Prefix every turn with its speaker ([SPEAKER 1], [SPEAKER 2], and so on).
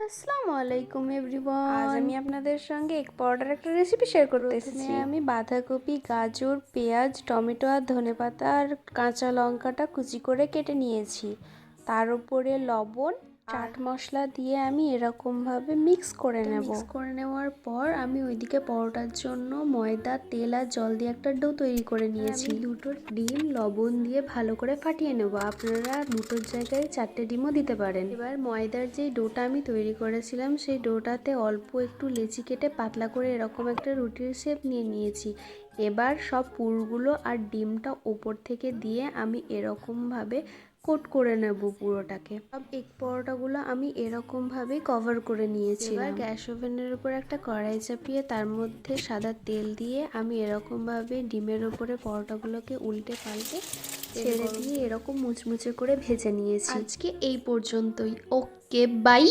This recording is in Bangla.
[SPEAKER 1] আসসালামু আলাইকুম এভরিওয়ান।
[SPEAKER 2] আজ আমি আপনাদের সঙ্গে এক পরোটার একটা রেসিপি শেয়ার করতে এসেছি।
[SPEAKER 1] আমি বাঁধাকপি, গাজর, পেঁয়াজ, টমেটো আর ধনেপাতা আর কাঁচা লঙ্কাটা কুচি করে কেটে নিয়েছি। তার উপরে লবণ, চাট মশলা দিয়ে আমি এরকমভাবে মিক্স করে নেব। মিক্স করে নেওয়ার পর আমি ওইদিকে পরোটার জন্য ময়দা, তেল আর জল দিয়ে একটা ডো তৈরি করে নিয়েছি। দুটো ডিম লবণ দিয়ে ভালো করে ফাটিয়ে নেব। আপনারা দুটোর জায়গায় 4টে ডিমও দিতে পারেন। এবার ময়দার যে ডোটা আমি তৈরি করেছিলাম সেই ডোটাতে অল্প একটু লেচি কেটে পাতলা করে এরকম একটা রুটির শেপ নিয়ে নিয়েছি। এবার সব পুরগুলো আর ডিমটা ওপর থেকে দিয়ে আমি এরকমভাবে কোট করে নেব পুরোটাকে। সব এগ পরোটাগুলো আমি এরকমভাবেই কভার করে নিয়েছি। এবার গ্যাস ওভেনের উপর একটা কড়াই চাপিয়ে তার মধ্যে সাদা তেল দিয়ে আমি এরকমভাবে ডিমের ওপরে পরোটাগুলোকে উল্টে পাল্টে ছেড়ে দিয়ে এরকম মুচমুচে করে ভেজে নিয়েছি। আজকে এই পর্যন্তই। ওকে, বাই।